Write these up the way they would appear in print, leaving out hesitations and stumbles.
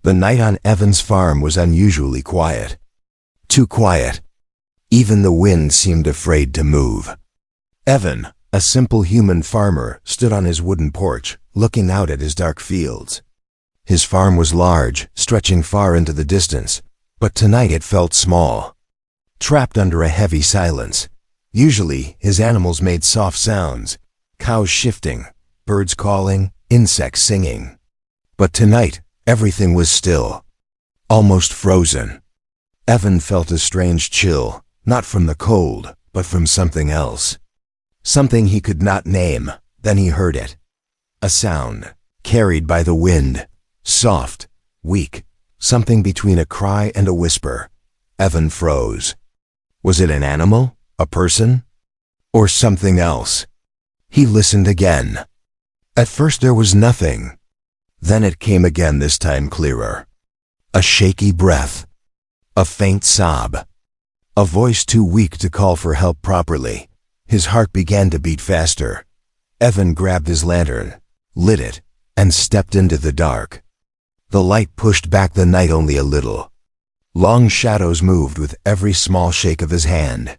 The night on Evan's farm was unusually quiet. Too quiet. Even the wind seemed afraid to move. Evan, a simple human farmer, stood on his wooden porch, looking out at his dark fields. His farm was large, stretching far into the distance, but tonight it felt small, trapped under a heavy silence. Usually, his animals made soft sounds, cows shifting, birds calling, insects singing. But tonight, everything was still, almost frozen. Evan felt a strange chill, not from the cold, but from something else. Something he could not name. Then he heard it. A sound, carried by the wind, soft, weak, something between a cry and a whisper. Evan froze. Was it an animal, a person, or something else? He listened again. At first there was nothing. Then it came again, this time clearer. A shaky breath. A faint sob. A voice too weak to call for help properly. His heart began to beat faster. Evan grabbed his lantern, lit it, and stepped into the dark. The light pushed back the night only a little. Long shadows moved with every small shake of his hand.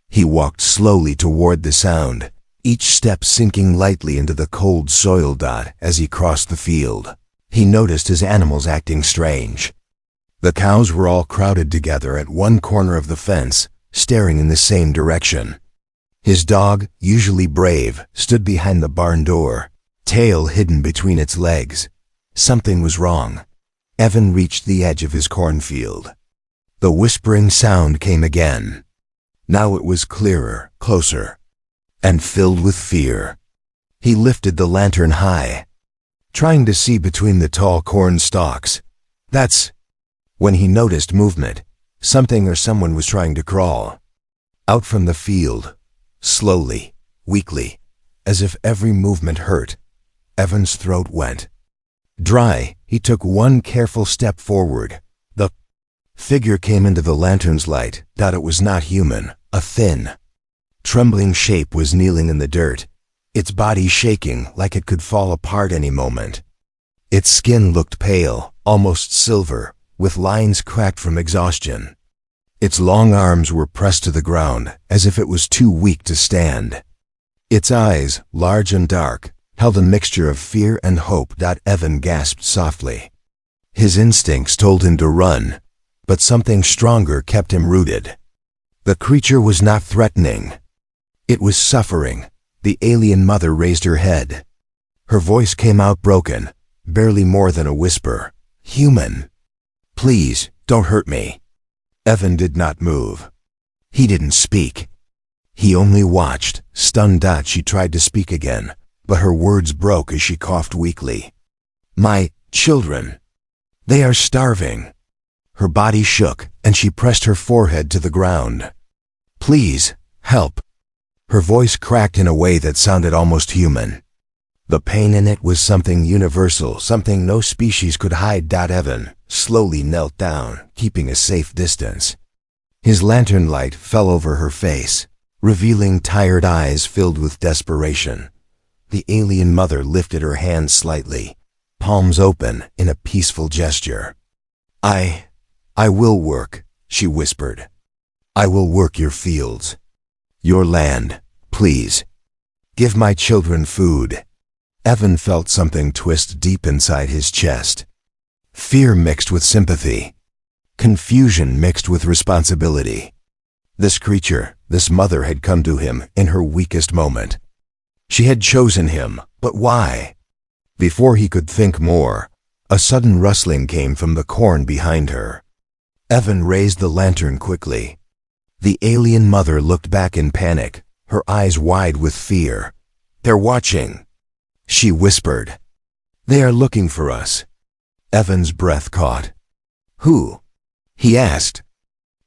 He walked slowly toward the sound, each step sinking lightly into the cold soil dot as he crossed the field. He noticed his animals acting strange. The cows were all crowded together at one corner of the fence, staring in the same direction. His dog, usually brave, stood behind the barn door, tail hidden between its legs. Something was wrong. Evan reached the edge of his cornfield. The whispering sound came again. Now it was clearer, closer, and filled with fear. He lifted the lantern high, trying to see between the tall corn stalks. That's when he noticed movement. Something or someone was trying to crawl out from the field, slowly, weakly, as if every movement hurt. Evan's throat went dry. He took one careful step forward. The figure came into the lantern's light. That it was not human. A thin, trembling shape was kneeling in the dirt, its body shaking like it could fall apart any moment. Its skin looked pale, almost silver, with lines cracked from exhaustion. Its long arms were pressed to the ground, as if it was too weak to stand. Its eyes, large and dark, held a mixture of fear and hope. Evan gasped softly. His instincts told him to run, but something stronger kept him rooted. The creature was not threatening. It was suffering. The alien mother raised her head. Her voice came out broken, barely more than a whisper. Human. Please, don't hurt me. Evan did not move. He didn't speak. He only watched, stunned. She tried to speak again, but her words broke as she coughed weakly. My children. They are starving. Her body shook, and she pressed her forehead to the ground. Please, help. Her voice cracked in a way that sounded almost human. The pain in it was something universal, something no species could hide. Evan slowly knelt down, keeping a safe distance. His lantern light fell over her face, revealing tired eyes filled with desperation. The alien mother lifted her hands slightly, palms open in a peaceful gesture. I will work, she whispered. I will work your fields, your land, please. Give my children food. Evan felt something twist deep inside his chest. Fear mixed with sympathy. Confusion mixed with responsibility. This creature, this mother, had come to him in her weakest moment. She had chosen him, but why? Before he could think more, a sudden rustling came from the corn behind her. Evan raised the lantern quickly. The alien mother looked back in panic, her eyes wide with fear. They're watching, she whispered. They are looking for us. Evan's breath caught. Who? He asked.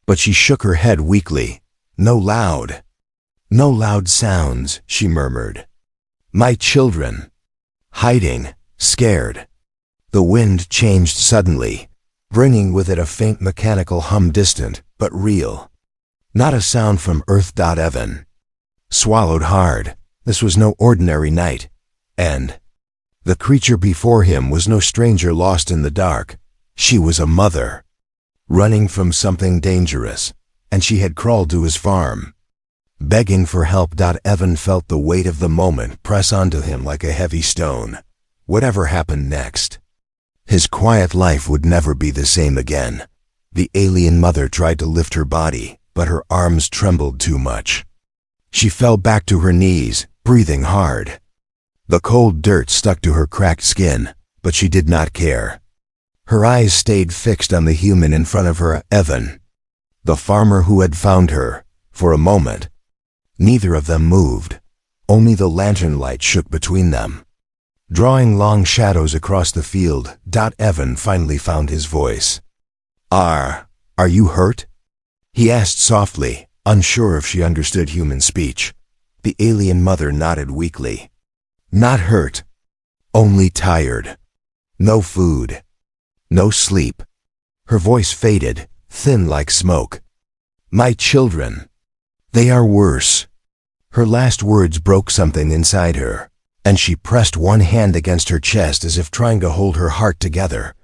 But she shook her head weakly. No loud sounds, she murmured. My children. Hiding, scared. The wind changed suddenly, bringing with it a faint mechanical hum, distant, but real. Not a sound from Earth. Evan swallowed hard. This was no ordinary night. And the creature before him was no stranger lost in the dark. She was a mother, running from something dangerous, and she had crawled to his farm, begging for help. Evan felt the weight of the moment press onto him like a heavy stone. Whatever happened next, his quiet life would never be the same again. The alien mother tried to lift her body, but her arms trembled too much. She fell back to her knees, breathing hard. The cold dirt stuck to her cracked skin, but she did not care. Her eyes stayed fixed on the human in front of her, Evan, the farmer who had found her. For a moment, neither of them moved. Only the lantern light shook between them, drawing long shadows across the field. Evan finally found his voice. Are you hurt?" he asked softly, unsure if she understood human speech. The alien mother nodded weakly. "Not hurt. Only tired. No food. No sleep." Her voice faded, thin like smoke. "My children. They are worse." Her last words broke something inside her, and she pressed one hand against her chest as if trying to hold her heart together.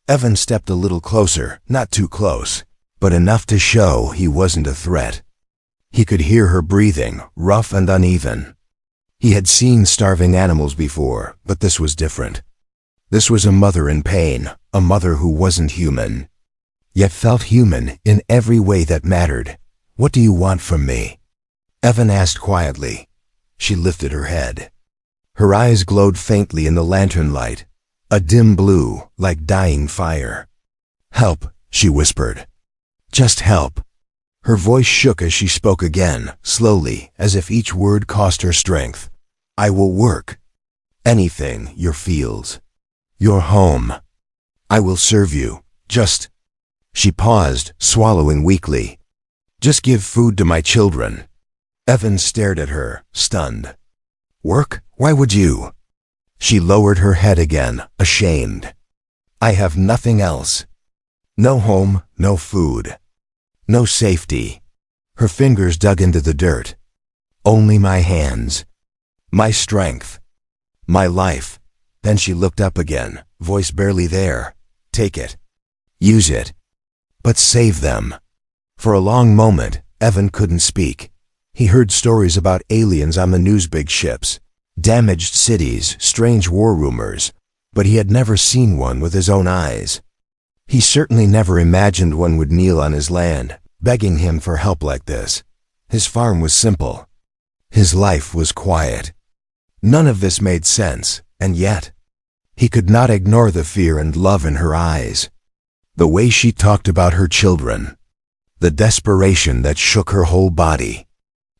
Evan stepped a little closer, not too close, but enough to show he wasn't a threat. He could hear her breathing, rough and uneven. He had seen starving animals before, but this was different. This was a mother in pain, a mother who wasn't human, yet felt human in every way that mattered. "What do you want from me?" Evan asked quietly. She lifted her head. Her eyes glowed faintly in the lantern light, a dim blue, like dying fire. "Help," she whispered. "Just help." Her voice shook as she spoke again, slowly, as if each word cost her strength. "I will work. Anything, your fields, your home. I will serve you. Just—" She paused, swallowing weakly. "Just give food to my children." Evan stared at her, stunned. "Work? Why would you?" She lowered her head again, ashamed. "I have nothing else. No home, no food, no safety." Her fingers dug into the dirt. "Only my hands. My strength. My life." Then she looked up again, voice barely there. "Take it. Use it. But save them." For a long moment, Evan couldn't speak. He heard stories about aliens on the news, big ships, damaged cities, strange war rumors, but he had never seen one with his own eyes. He certainly never imagined one would kneel on his land, begging him for help like this. His farm was simple. His life was quiet. None of this made sense, and yet, he could not ignore the fear and love in her eyes. The way she talked about her children, the desperation that shook her whole body.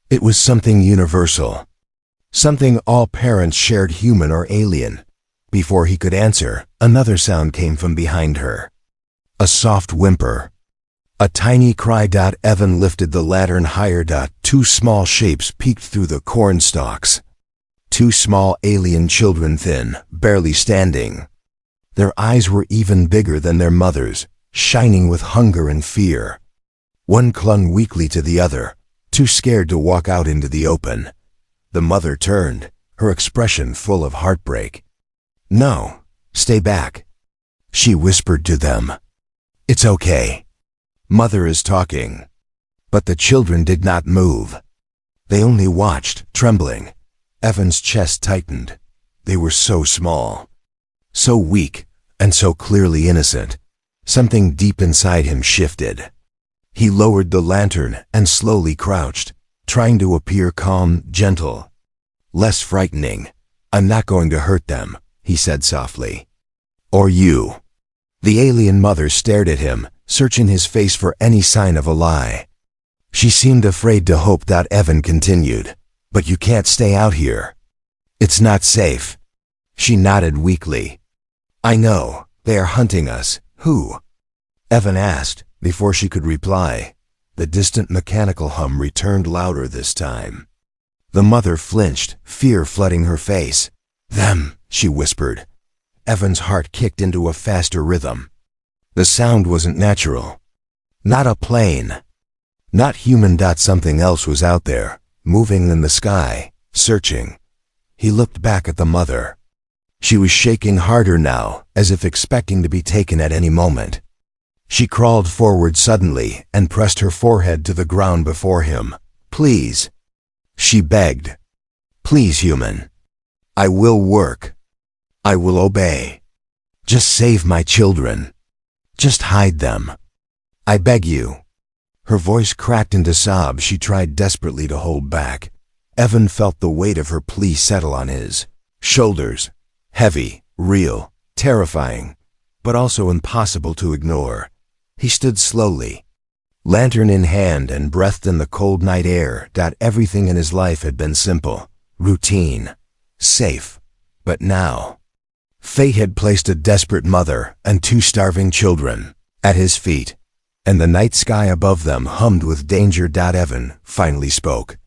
It was something universal. Something all parents shared, human or alien. Before he could answer, another sound came from behind her. A soft whimper. A tiny cry. Evan lifted the lantern higher. Two small shapes peeked through the corn stalks. Two small alien children, thin, barely standing. Their eyes were even bigger than their mother's, shining with hunger and fear. One clung weakly to the other, too scared to walk out into the open. The mother turned, her expression full of heartbreak. "No, stay back," she whispered to them. "It's okay. Mother is talking." But the children did not move. They only watched, trembling. Evan's chest tightened. They were so small, so weak, and so clearly innocent. Something deep inside him shifted. He lowered the lantern and slowly crouched, trying to appear calm, gentle, less frightening. "I'm not going to hurt them," he said softly. "Or you." The alien mother stared at him, searching his face for any sign of a lie. She seemed afraid to hope. Evan continued, "But you can't stay out here. It's not safe." She nodded weakly. "I know. They are hunting us." "Who?" Evan asked, before she could reply. The distant mechanical hum returned, louder this time. The mother flinched, fear flooding her face. "Them," she whispered. Evan's heart kicked into a faster rhythm. The sound wasn't natural. Not a plane. Not human. Something else was out there, moving in the sky, searching. He looked back at the mother. She was shaking harder now, as if expecting to be taken at any moment. She crawled forward suddenly and pressed her forehead to the ground before him. "Please," she begged. "Please, human. I will work. I will obey. Just save my children. Just hide them. I beg you." Her voice cracked into sobs she tried desperately to hold back. Evan felt the weight of her plea settle on his shoulders. Heavy, real, terrifying, but also impossible to ignore. He stood slowly, lantern in hand, and breathed in the cold night air. Everything in his life had been simple, routine, safe. But now, fate had placed a desperate mother and 2 starving children at his feet, and the night sky above them hummed with danger. Evan finally spoke,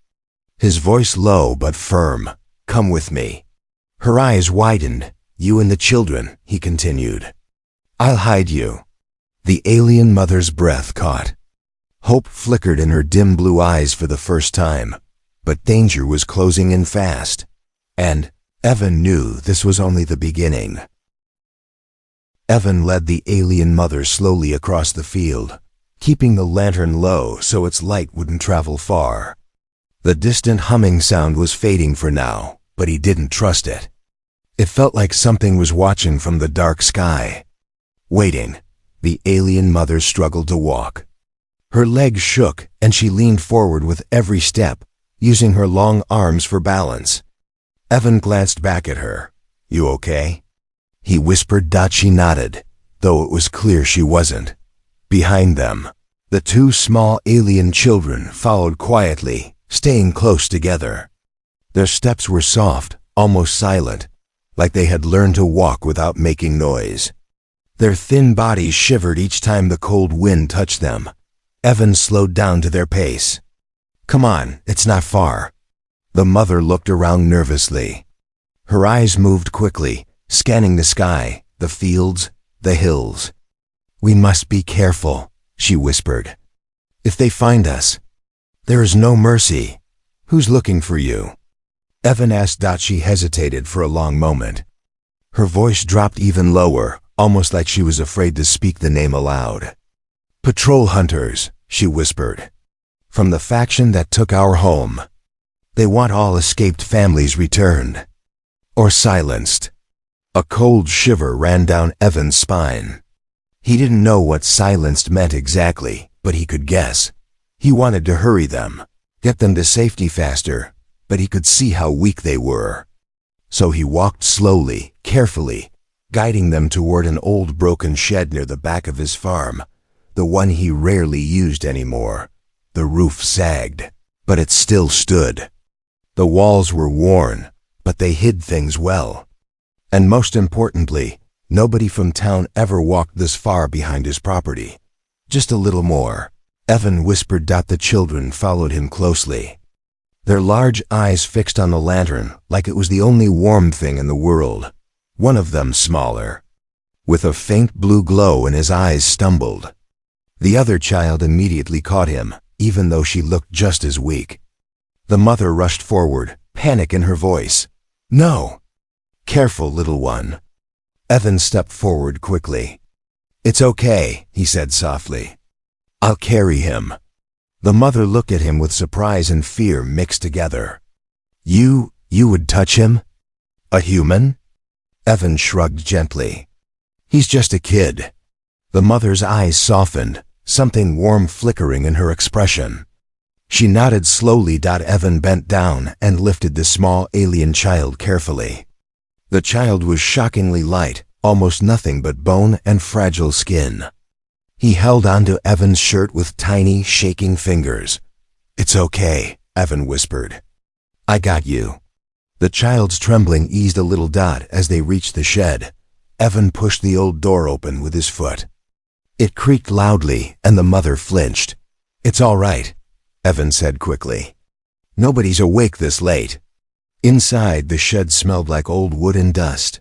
his voice low but firm. "Come with me." Her eyes widened. "You and the children," he continued. "I'll hide you." The alien mother's breath caught. Hope flickered in her dim blue eyes for the first time, but danger was closing in fast. And Evan knew this was only the beginning. Evan led the alien mother slowly across the field, keeping the lantern low so its light wouldn't travel far. The distant humming sound was fading for now, but he didn't trust it. It felt like something was watching from the dark sky. Waiting, the alien mother struggled to walk. Her legs shook and she leaned forward with every step, using her long arms for balance. Evan glanced back at her. "You okay?" he whispered. She nodded, though it was clear she wasn't. Behind them, the 2 small alien children followed quietly, staying close together. Their steps were soft, almost silent, like they had learned to walk without making noise. Their thin bodies shivered each time the cold wind touched them. Evan slowed down to their pace. "Come on, it's not far." The mother looked around nervously. Her eyes moved quickly, scanning the sky, the fields, the hills. "We must be careful," she whispered. "If they find us, there is no mercy." "Who's looking for you?" Evan asked. She hesitated for a long moment. Her voice dropped even lower, almost like she was afraid to speak the name aloud. "Patrol hunters," she whispered. "From the faction that took our home. They want all escaped families returned. Or silenced." A cold shiver ran down Evan's spine. He didn't know what silenced meant exactly, but he could guess. He wanted to hurry them, get them to safety faster, but he could see how weak they were. So he walked slowly, carefully, guiding them toward an old broken shed near the back of his farm, the one he rarely used anymore. The roof sagged, but it still stood. The walls were worn, but they hid things well. And most importantly, nobody from town ever walked this far behind his property. "Just a little more," Evan whispered. The children followed him closely, their large eyes fixed on the lantern like it was the only warm thing in the world. One of them, smaller, with a faint blue glow in his eyes, stumbled. The other child immediately caught him, even though she looked just as weak. The mother rushed forward, panic in her voice. "No! Careful, little one." Evan stepped forward quickly. "It's okay," he said softly. "I'll carry him." The mother looked at him with surprise and fear mixed together. You would touch him? A human?" Evan shrugged gently. "He's just a kid." The mother's eyes softened, something warm flickering in her expression. She nodded slowly. Evan bent down and lifted the small alien child carefully. The child was shockingly light, almost nothing but bone and fragile skin. He held onto Evan's shirt with tiny, shaking fingers. "It's okay," Evan whispered. "I got you." The child's trembling eased a little. As they reached the shed, Evan pushed the old door open with his foot. It creaked loudly, and the mother flinched. "It's all right," Evan said quickly. "Nobody's awake this late." Inside, the shed smelled like old wood and dust.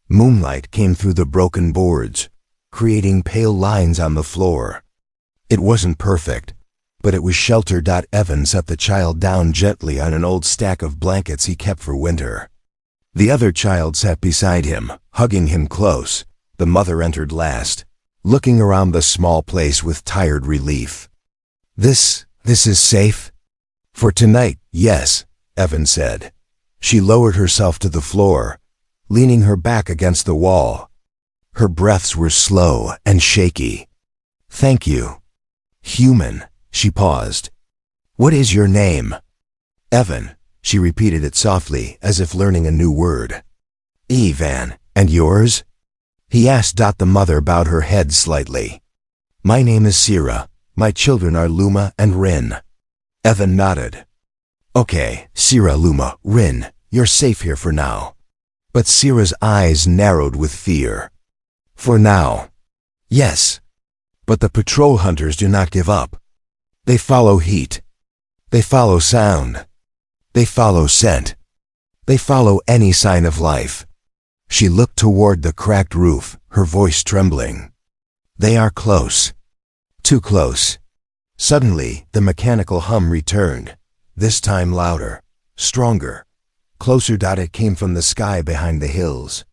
Moonlight came through the broken boards, creating pale lines on the floor. It wasn't perfect, but it was shelter. Evan set the child down gently on an old stack of blankets he kept for winter. The other child sat beside him, hugging him close. The mother entered last, looking around the small place with tired relief. This is safe? For tonight, yes, Evan said. She lowered herself to the floor, leaning her back against the wall. Her breaths were slow and shaky. Thank you. Human, she paused. What is your name? Evan, she repeated it softly, as if learning a new word. Evan, and yours? He asked. The mother bowed her head slightly. My name is Sira. My children are Luma and Rin. Evan nodded. Okay, Sira, Luma, Rin, you're safe here for now. But Sira's eyes narrowed with fear. For now. Yes. But the patrol hunters do not give up. They follow heat. They follow sound. They follow scent. They follow any sign of life. She looked toward the cracked roof, her voice trembling. They are close. Too close. Suddenly, the mechanical hum returned, this time louder, stronger, closer. It came from the sky behind the hills.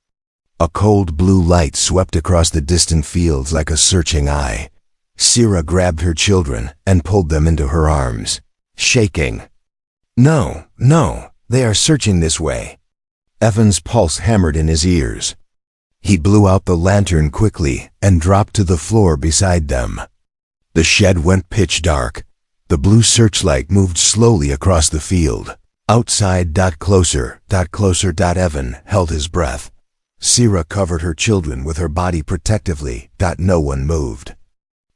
A cold blue light swept across the distant fields like a searching eye. Sira grabbed her children and pulled them into her arms, shaking. No, they are searching this way. Evan's pulse hammered in his ears. He blew out the lantern quickly and dropped to the floor beside them. The shed went pitch dark. The blue searchlight moved slowly across the field. Outside. Closer. Evan held his breath. Sira covered her children with her body protectively. No one moved.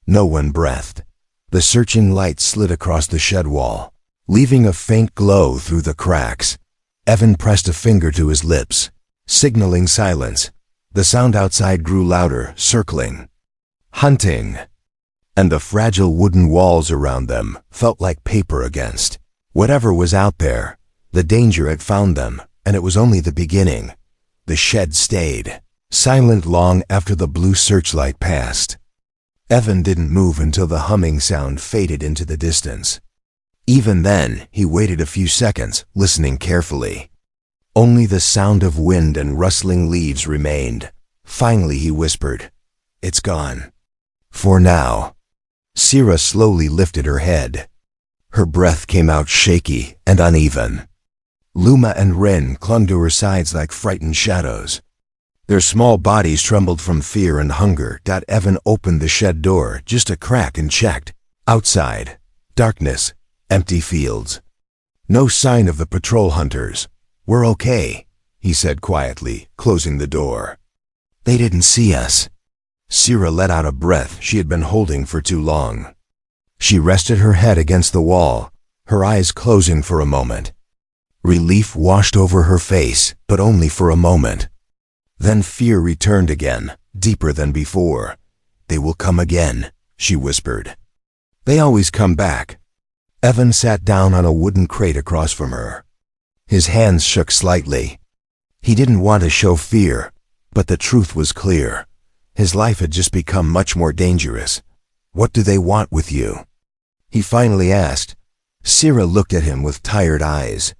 No one breathed. The searching light slid across the shed wall, leaving a faint glow through the cracks. Evan pressed a finger to his lips, signaling silence. The sound outside grew louder, circling. Hunting. And the fragile wooden walls around them felt like paper against whatever was out there. The danger had found them, and it was only the beginning. The shed stayed, silent long after the blue searchlight passed. Evan didn't move until the humming sound faded into the distance. Even then, he waited a few seconds, listening carefully. Only the sound of wind and rustling leaves remained. Finally, he whispered, "It's gone. For now." Sira slowly lifted her head. Her breath came out shaky and uneven. Luma and Rin clung to her sides like frightened shadows. Their small bodies trembled from fear and hunger. Evan opened the shed door just a crack and checked. Outside, darkness, empty fields. No sign of the patrol hunters. We're okay, he said quietly, closing the door. They didn't see us. Sira let out a breath she had been holding for too long. She rested her head against the wall, her eyes closing for a moment. Relief washed over her face, but only for a moment. Then fear returned again, deeper than before. They will come again, she whispered. They always come back. Evan sat down on a wooden crate across from her. His hands shook slightly. He didn't want to show fear, but the truth was clear. His life had just become much more dangerous. What do they want with you? He finally asked. Sira looked at him with tired eyes.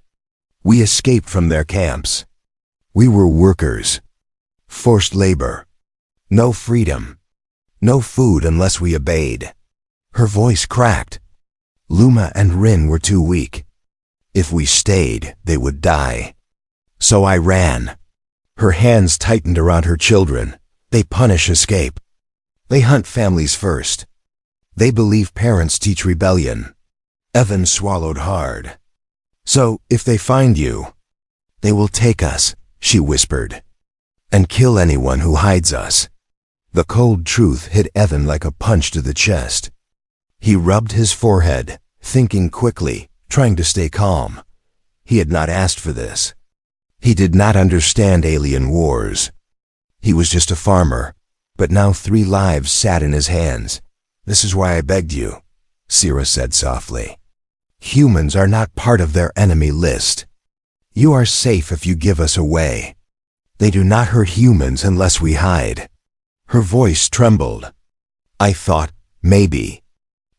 We escaped from their camps. We were workers. Forced labor. No freedom. No food unless we obeyed. Her voice cracked. Luma and Rin were too weak. If we stayed, they would die. So I ran. Her hands tightened around her children. They punish escape. They hunt families first. They believe parents teach rebellion. Evan swallowed hard. So, if they find you, they will take us, she whispered, and kill anyone who hides us. The cold truth hit Evan like a punch to the chest. He rubbed his forehead, thinking quickly, trying to stay calm. He had not asked for this. He did not understand alien wars. He was just a farmer, but now 3 lives sat in his hands. This is why I begged you, Sira said softly. Humans are not part of their enemy list. You are safe if you give us away. They do not hurt humans unless we hide. Her voice trembled. I thought, maybe,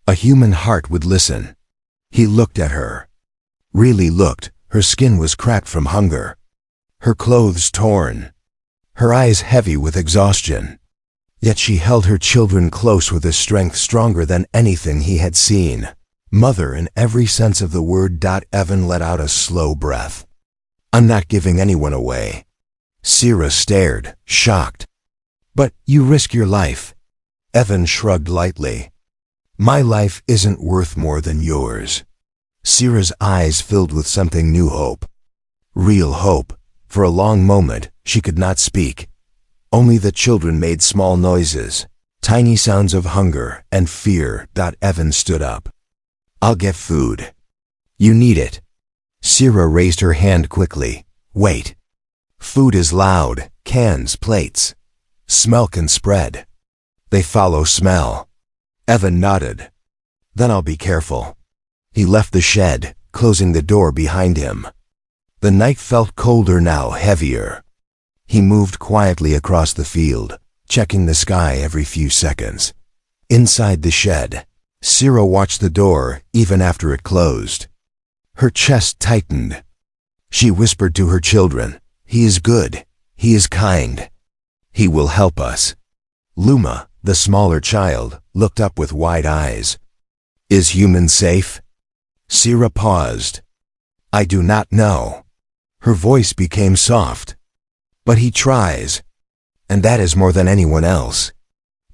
a human heart would listen. He looked at her. Really looked, her skin was cracked from hunger. her clothes torn, her eyes heavy with exhaustion. Yet she held her children close with a strength stronger than anything he had seen. Mother in every sense of the word. Evan let out a slow breath. I'm not giving anyone away. Sierra stared, shocked. But you risk your life. Evan shrugged lightly. My life isn't worth more than yours. Sierra's eyes filled with something new, hope. Real hope. For a long moment, she could not speak. Only the children made small noises, tiny sounds of hunger and fear. Evan stood up. I'll get food. You need it. Sierra raised her hand quickly. Wait. Food is loud, cans, plates. Smell can spread. They follow smell. Evan nodded. Then I'll be careful. He left the shed, closing the door behind him. The night felt colder now, heavier. He moved quietly across the field, checking the sky every few seconds. Inside the shed, Sierra watched the door even after it closed. Her chest tightened. She whispered to her children, He is good. He is kind. He will help us. Luma, the smaller child, looked up with wide eyes. Is human safe? Sierra paused. I do not know. Her voice became soft. But he tries. And that is more than anyone else.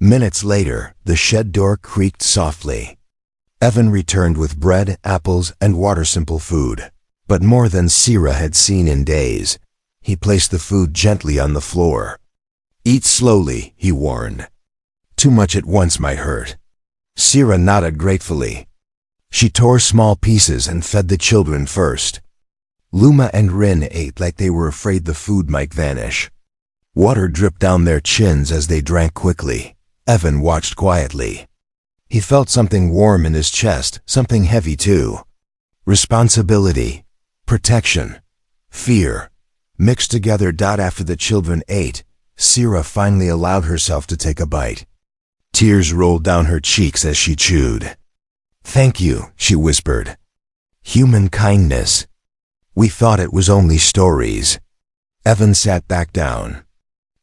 Minutes later, the shed door creaked softly. Evan returned with bread, apples, and water-simple food. But more than Sierra had seen in days. He placed the food gently on the floor. Eat slowly, he warned. Too much at once might hurt. Sierra nodded gratefully. She tore small pieces and fed the children first. Luma and Rin ate like they were afraid the food might vanish. Water dripped down their chins as they drank quickly. Evan watched quietly. He felt something warm in his chest, something heavy too. Responsibility, protection, fear, mixed together. After the children ate, Sierra finally allowed herself to take a bite. Tears rolled down her cheeks as she chewed. Thank you, she whispered. Human kindness. We thought it was only stories. Evan sat back down.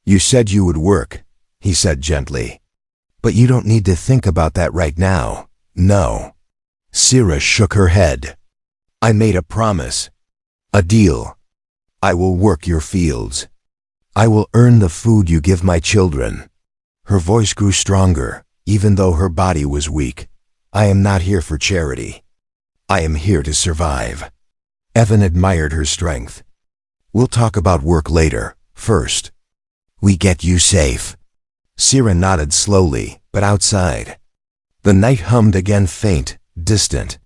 You said you would work, he said gently. But you don't need to think about that right now. No. Sierra shook her head. I made a promise. A deal. I will work your fields. I will earn the food you give my children. Her voice grew stronger, even though her body was weak. I am not here for charity. I am here to survive. Evan admired her strength. We'll talk about work later. First, we get you safe. Sierra nodded slowly, but outside. The night hummed again, faint, distant.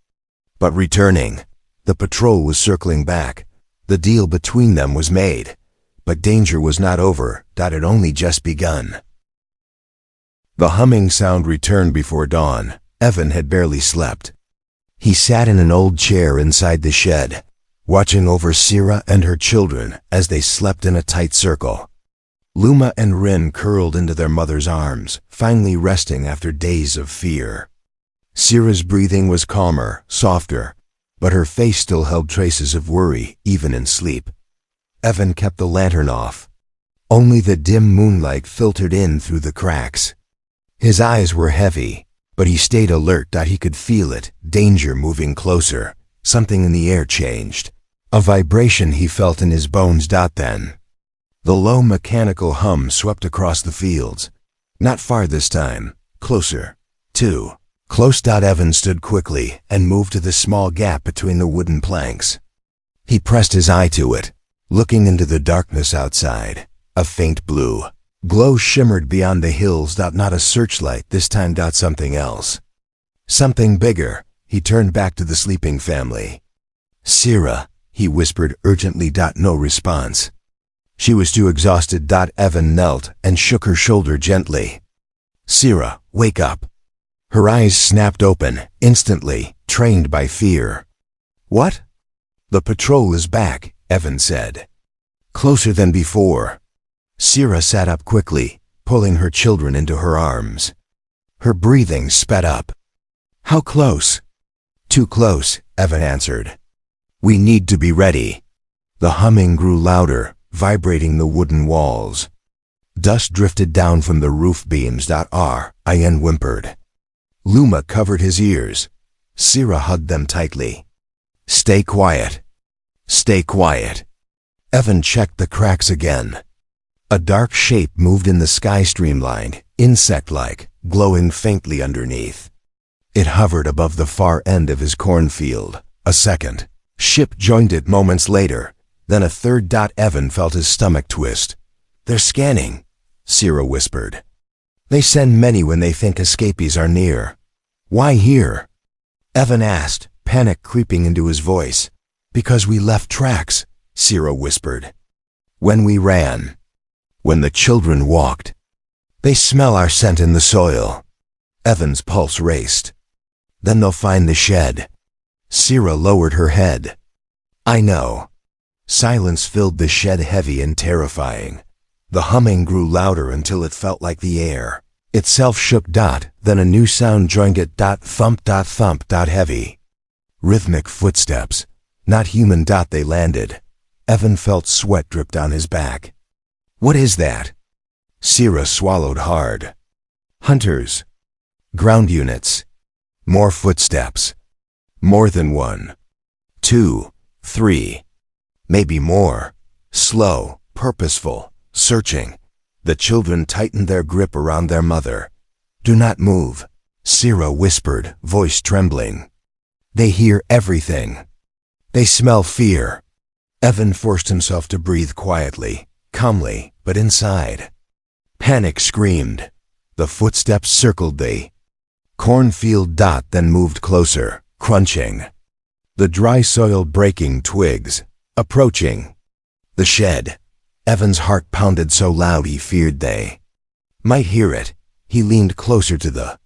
But returning. The patrol was circling back. The deal between them was made. But danger was not over. It had only just begun. The humming sound returned before dawn. Evan had barely slept. He sat in an old chair inside the shed, watching over Sierra and her children as they slept in a tight circle. Luma and Rin curled into their mother's arms, finally resting after days of fear. Sierra's breathing was calmer, softer, but her face still held traces of worry, even in sleep. Evan kept the lantern off. Only the dim moonlight filtered in through the cracks. His eyes were heavy, but he stayed alert. He could feel it, danger moving closer. Something in the air changed. A vibration he felt in his bones. Then, the low mechanical hum swept across the fields. Not far this time, closer. Too close. Evan stood quickly and moved to the small gap between the wooden planks. He pressed his eye to it, looking into the darkness outside. A faint blue glow shimmered beyond the hills. Not a searchlight this time. Something else. Something bigger. He turned back to the sleeping family. Sierra, he whispered urgently. No response. She was too exhausted. Evan knelt and shook her shoulder gently. Sierra, wake up. Her eyes snapped open, instantly, trained by fear. What? The patrol is back, Evan said. Closer than before. Sierra sat up quickly, pulling her children into her arms. Her breathing sped up. How close? Too close, Evan answered. We need to be ready. The humming grew louder, vibrating the wooden walls. Dust drifted down from the roof beams. Ian whimpered. Luma covered his ears. Sira hugged them tightly. Stay quiet. Stay quiet. Evan checked the cracks again. A dark shape moved in the sky, streamlined, insect-like, glowing faintly underneath. It hovered above the far end of his cornfield. A second. Ship joined it moments later. Then a third. Evan felt his stomach twist. They're scanning, Sira whispered. They send many when they think escapees are near. Why here? Evan asked, panic creeping into his voice. Because we left tracks, Sira whispered. When we ran. When the children walked. They smell our scent in the soil. Evan's pulse raced. Then they'll find the shed. Sira lowered her head. I know. Silence filled the shed, heavy and terrifying. The humming grew louder until it felt like the air itself shook. Then a new sound joined it. Thump, thump, heavy. Rhythmic footsteps. Not human. They landed. Evan felt sweat drip down his back. What is that? Sira swallowed hard. Hunters. Ground units. More footsteps. More than 1, 2, 3. Maybe more. Slow, purposeful, searching. The children tightened their grip around their mother. Do not move, Sira whispered, voice trembling. They hear everything. They smell fear. Evan forced himself to breathe quietly, calmly, but inside. Panic screamed. The footsteps circled the cornfield. Then moved closer, crunching. The dry soil breaking, twigs approaching. The shed. Evan's heart pounded so loud he feared they might hear it. He leaned closer to the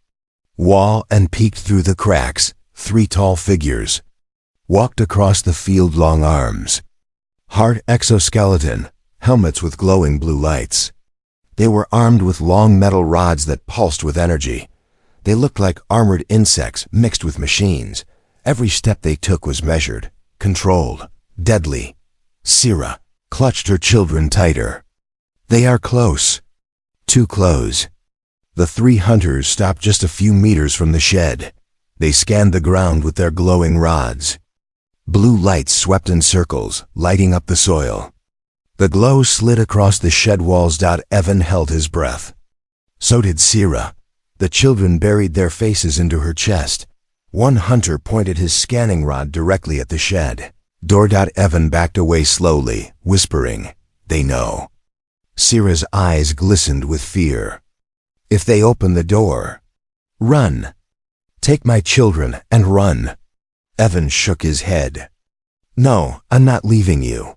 wall and peeked through the cracks. 3 tall figures walked across the field, long arms. Hard exoskeleton, helmets with glowing blue lights. They were armed with long metal rods that pulsed with energy. They looked like armored insects mixed with machines. Every step they took was measured, controlled, deadly. Sira clutched her children tighter. They are close. Too close. The 3 hunters stopped just a few meters from the shed. They scanned the ground with their glowing rods. Blue lights swept in circles, lighting up the soil. The glow slid across the shed walls. Evan held his breath. So did Sira. The children buried their faces into her chest. One hunter pointed his scanning rod directly at the shed door. Evan backed away slowly, whispering, They know. Sira's eyes glistened with fear. If they open the door, run. Take my children and run. Evan shook his head. No, I'm not leaving you.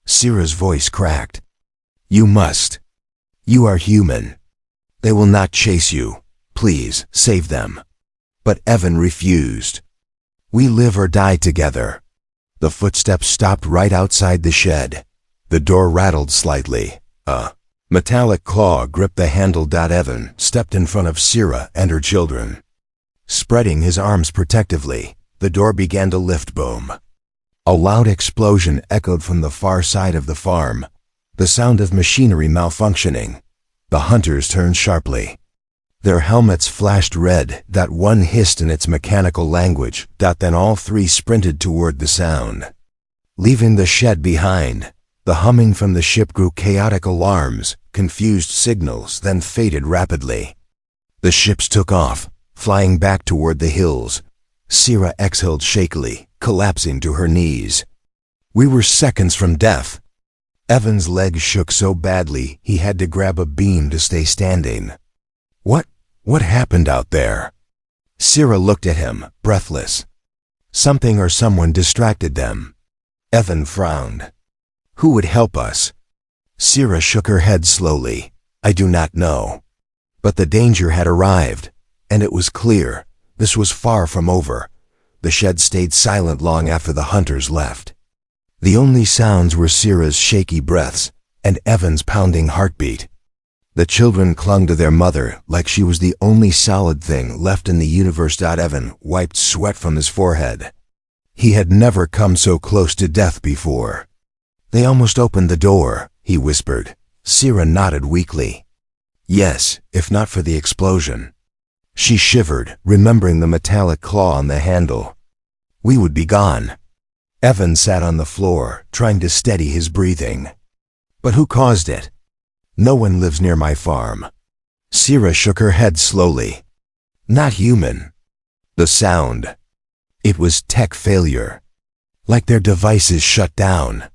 Sira's voice cracked. You must. You are human. They will not chase you. Please, save them. But Evan refused. We live or die together. The footsteps stopped right outside the shed. The door rattled slightly. A metallic claw gripped the handle. Evan stepped in front of Sira and her children. Spreading his arms protectively, the door began to lift. Boom. A loud explosion echoed from the far side of the farm. The sound of machinery malfunctioning. The hunters turned sharply. Their helmets flashed red. One hissed in its mechanical language. Then all 3 sprinted toward the sound. Leaving the shed behind, the humming from the ship grew. Chaotic alarms, confused signals, then faded rapidly. The ships took off, flying back toward the hills. Sira exhaled shakily, collapsing to her knees. We were seconds from death. Evan's legs shook so badly he had to grab a beam to stay standing. What happened out there? Sira looked at him, breathless. Something or someone distracted them. Evan frowned. Who would help us? Sira shook her head slowly. I do not know. But the danger had arrived, and it was clear this was far from over. The shed stayed silent long after the hunters left. The only sounds were Sira's shaky breaths and Evan's pounding heartbeat. The children clung to their mother like she was the only solid thing left in the universe. Evan wiped sweat from his forehead. He had never come so close to death before. They almost opened the door, he whispered. Sierra nodded weakly. Yes, if not for the explosion. She shivered, remembering the metallic claw on the handle. We would be gone. Evan sat on the floor, trying to steady his breathing. But who caused it? No one lives near my farm. Sierra shook her head slowly. Not human. The sound. It was tech failure. Like their devices shut down.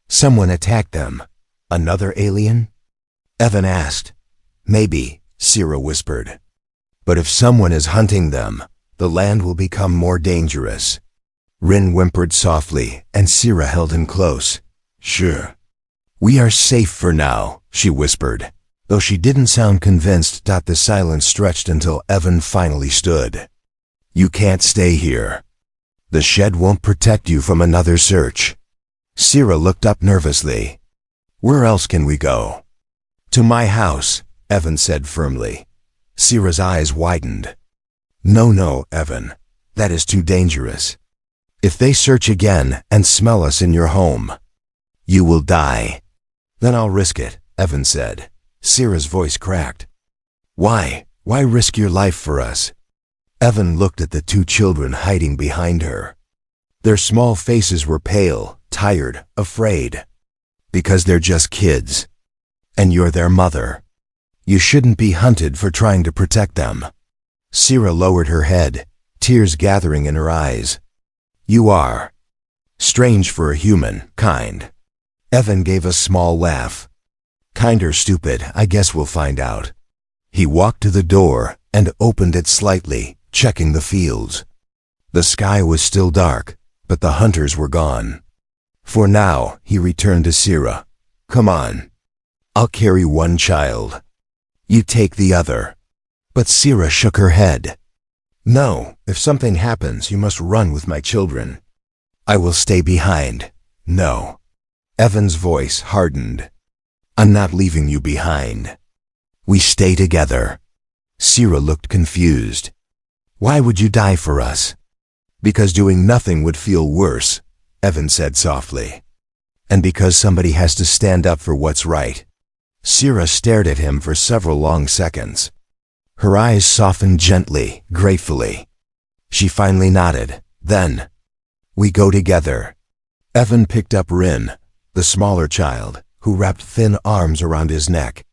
Someone attacked them. Another alien? Evan asked. Maybe, Sierra whispered. But if someone is hunting them, the land will become more dangerous. Rin whimpered softly, and Sierra held him close. Sure. We are safe for now, she whispered. Though she didn't sound convinced. The silence stretched until Evan finally stood. You can't stay here. The shed won't protect you from another search. Sierra looked up nervously. Where else can we go? To my house, Evan said firmly. Sierra's eyes widened. No, Evan. That is too dangerous. If they search again and smell us in your home, you will die. Then I'll risk it, Evan said. Sierra's voice cracked. Why? Why risk your life for us? Evan looked at the two children hiding behind her. Their small faces were pale, tired, afraid. Because they're just kids. And you're their mother. You shouldn't be hunted for trying to protect them. Sierra lowered her head, tears gathering in her eyes. You are. Strange for a human, kind. Evan gave a small laugh. Kind or stupid, I guess we'll find out. He walked to the door and opened it slightly, checking the fields. The sky was still dark, but the hunters were gone. For now, he returned to Sierra. Come on. I'll carry one child. You take the other. But Sierra shook her head. No, if something happens, you must run with my children. I will stay behind. No. Evan's voice hardened. I'm not leaving you behind. We stay together. Sierra looked confused. Why would you die for us? Because doing nothing would feel worse, Evan said softly. And because somebody has to stand up for what's right. Sierra stared at him for several long seconds. Her eyes softened gently, gratefully. She finally nodded. Then, we go together. Evan picked up Rin, the smaller child, who wrapped thin arms around his neck.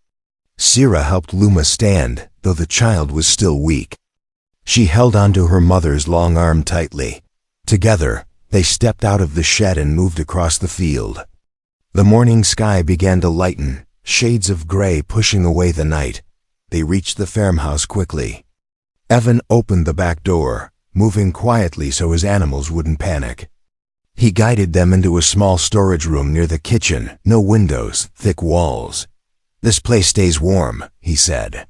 Sierra helped Luma stand, though the child was still weak. She held onto her mother's long arm tightly. Together, they stepped out of the shed and moved across the field. The morning sky began to lighten, shades of gray pushing away the night. They reached the farmhouse quickly. Evan opened the back door, moving quietly so his animals wouldn't panic. He guided them into a small storage room near the kitchen, no windows, thick walls. This place stays warm, he said.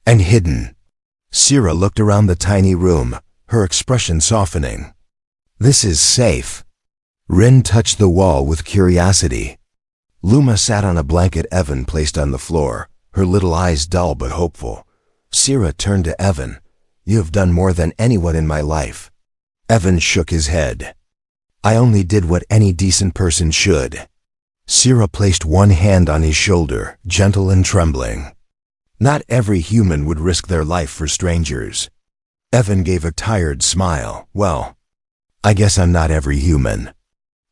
And hidden. Sierra looked around the tiny room, her expression softening. This is safe. Rin touched the wall with curiosity. Luma sat on a blanket Evan placed on the floor, her little eyes dull but hopeful. Sierra turned to Evan. You have done more than anyone in my life. Evan shook his head. I only did what any decent person should. Sierra placed one hand on his shoulder, gentle and trembling. Not every human would risk their life for strangers. Evan gave a tired smile. Well, I guess I'm not every human.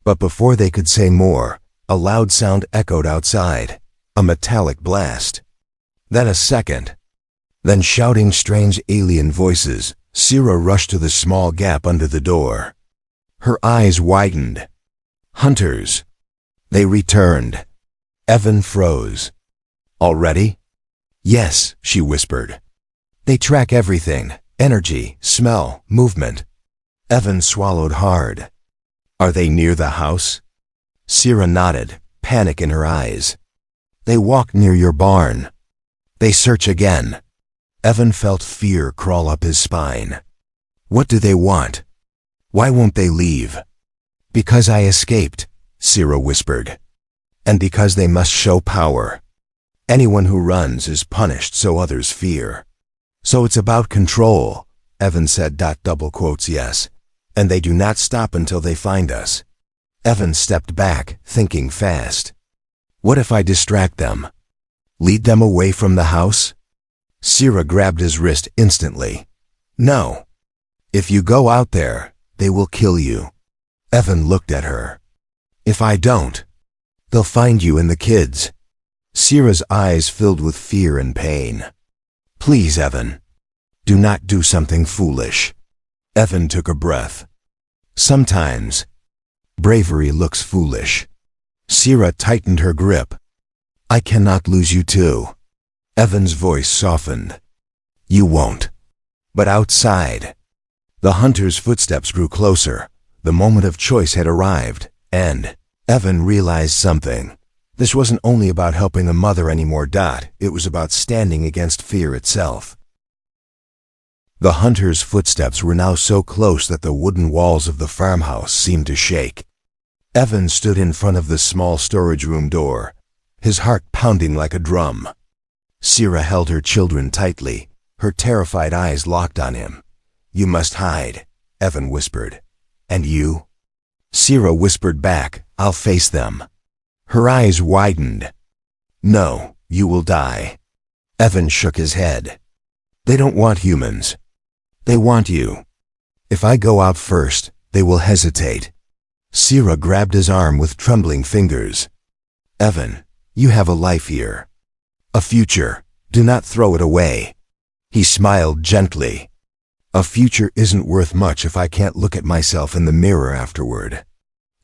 But before they could say more, a loud sound echoed outside, a metallic blast. Then a second. Then shouting strange alien voices, Sierra rushed to the small gap under the door. Her eyes widened. Hunters. They returned. Evan froze. Already? Yes, she whispered. They track everything, energy, smell, movement. Evan swallowed hard. Are they near the house? Sierra nodded, panic in her eyes. They walk near your barn. They search again. Evan felt fear crawl up his spine. What do they want? Why won't they leave? Because I escaped, Sierra whispered. And because they must show power. Anyone who runs is punished so others fear. So it's about control, Evan said. Double quotes yes. And they do not stop until they find us. Evan stepped back, thinking fast. What if I distract them? Lead them away from the house? Sierra grabbed his wrist instantly. No. If you go out there, they will kill you. Evan looked at her. If I don't, they'll find you and the kids. Sierra's eyes filled with fear and pain. Please, Evan. Do not do something foolish. Evan took a breath. Sometimes, bravery looks foolish. Sierra tightened her grip. I cannot lose you too. Evan's voice softened. You won't. But outside, the hunter's footsteps grew closer. The moment of choice had arrived, and Evan realized something. This wasn't only about helping a mother anymore. It was about standing against fear itself. The hunter's footsteps were now so close that the wooden walls of the farmhouse seemed to shake. Evan stood in front of the small storage room door, his heart pounding like a drum. Sierra held her children tightly, her terrified eyes locked on him. You must hide, Evan whispered. And you? Sierra whispered back, I'll face them. Her eyes widened. No, you will die. Evan shook his head. They don't want humans. They want you. If I go out first, they will hesitate. Sierra grabbed his arm with trembling fingers. Evan, you have a life here. A future. Do not throw it away. He smiled gently. A future isn't worth much if I can't look at myself in the mirror afterward.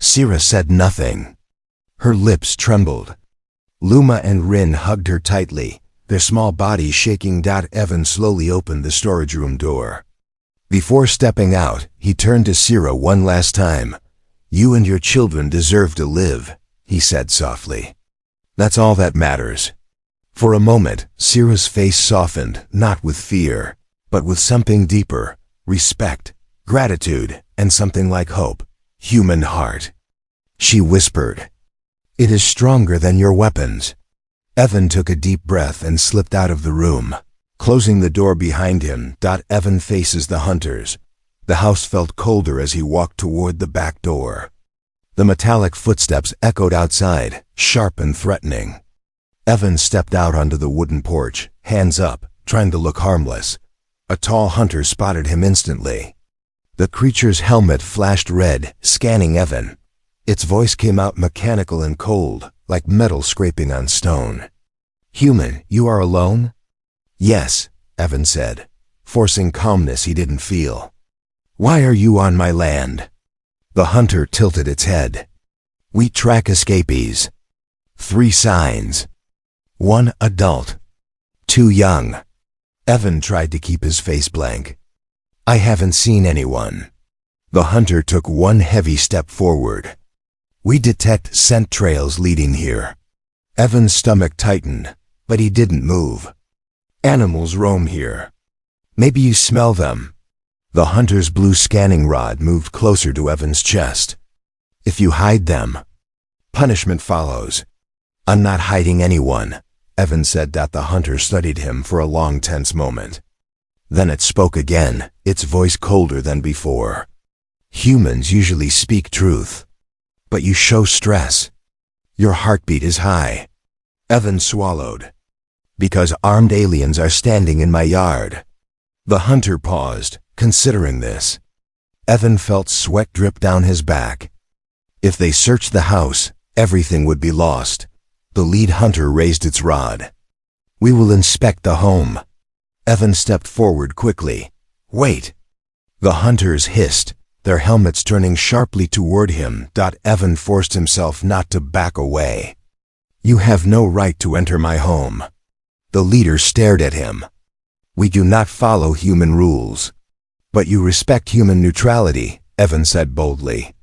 Sierra said nothing. Her lips trembled. Luma and Rin hugged her tightly, their small bodies shaking. Evan slowly opened the storage room door. Before stepping out, he turned to Sierra one last time. You and your children deserve to live, he said softly. That's all that matters. For a moment, Sierra's face softened, not with fear, but with something deeper, respect, gratitude, and something like hope. Human heart. She whispered, It is stronger than your weapons. Evan took a deep breath and slipped out of the room, closing the door behind him. Evan faces the hunters. The house felt colder as he walked toward the back door. The metallic footsteps echoed outside, sharp and threatening. Evan stepped out onto the wooden porch, hands up, trying to look harmless. A tall hunter spotted him instantly. The creature's helmet flashed red, scanning Evan. Its voice came out mechanical and cold, like metal scraping on stone. Human, you are alone? Yes, Evan said, forcing calmness he didn't feel. Why are you on my land? The hunter tilted its head. We track escapees. 3 signs. 1 adult. 2 young. Evan tried to keep his face blank. I haven't seen anyone. The hunter took one heavy step forward. We detect scent trails leading here. Evan's stomach tightened, but he didn't move. Animals roam here. Maybe you smell them. The hunter's blue scanning rod moved closer to Evan's chest. If you hide them, punishment follows. I'm not hiding anyone, Evan said. The hunter studied him for a long, tense moment. Then it spoke again, its voice colder than before. Humans usually speak truth, but you show stress. Your heartbeat is high. Evan swallowed. Because armed aliens are standing in my yard. The hunter paused, considering this. Evan felt sweat drip down his back. If they searched the house, everything would be lost. The lead hunter raised its rod. We will inspect the home. Evan stepped forward quickly. Wait. The hunters hissed, their helmets turning sharply toward him. Evan forced himself not to back away. You have no right to enter my home. The leader stared at him. We do not follow human rules. But you respect human neutrality, Evan said boldly.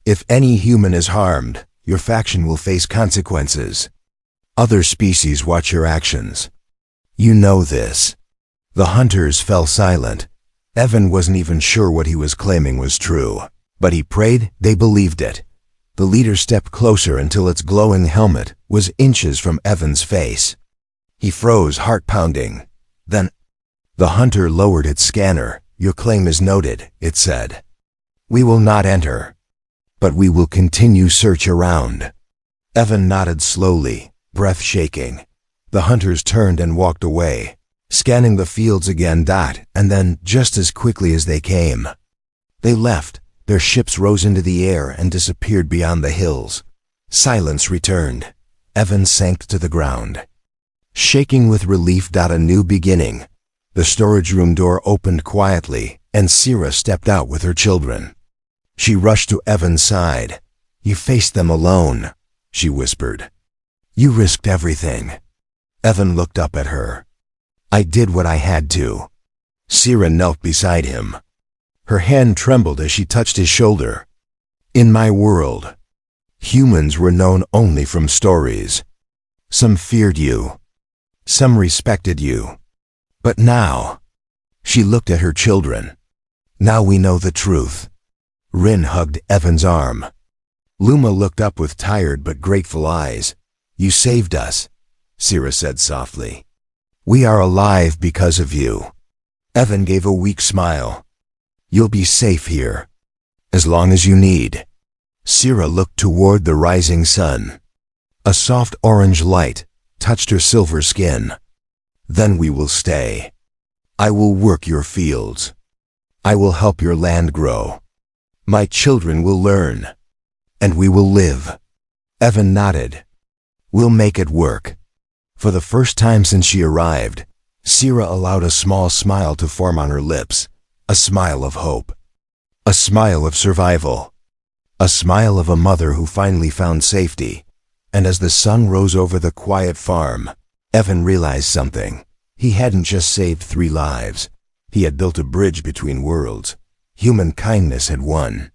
If any human is harmed, your faction will face consequences. Other species watch your actions. You know this. The hunters fell silent. Evan wasn't even sure what he was claiming was true, but he prayed they believed it. The leader stepped closer until its glowing helmet was inches from Evan's face. He froze, heart pounding. Then, the hunter lowered its scanner. Your claim is noted, it said. We will not enter, but we will continue search around. Evan nodded slowly, breath shaking. The hunters turned and walked away, scanning the fields again, and then, just as quickly as they came. They left. Their ships rose into the air and disappeared beyond the hills. Silence returned. Evan sank to the ground, shaking with relief. A new beginning. The storage room door opened quietly, and Sira stepped out with her children. She rushed to Evan's side. "You faced them alone," she whispered. "You risked everything." Evan looked up at her. "I did what I had to." Sira knelt beside him. Her hand trembled as she touched his shoulder. "In my world, humans were known only from stories. Some feared you. Some respected you. But now," she looked at her children, "now we know the truth." Rin hugged Evan's arm. Luma looked up with tired but grateful eyes. "You saved us," Sira said softly. "We are alive because of you." Evan gave a weak smile. "You'll be safe here, as long as you need." Sira looked toward the rising sun. A soft orange light touched her silver skin. "Then we will stay. I will work your fields. I will help your land grow. My children will learn. And we will live." Evan nodded. "We'll make it work." For the first time since she arrived, Sira allowed a small smile to form on her lips. A smile of hope. A smile of survival. A smile of a mother who finally found safety. And as the sun rose over the quiet farm, Evan realized something. He hadn't just saved 3 lives. He had built a bridge between worlds. Human kindness had won.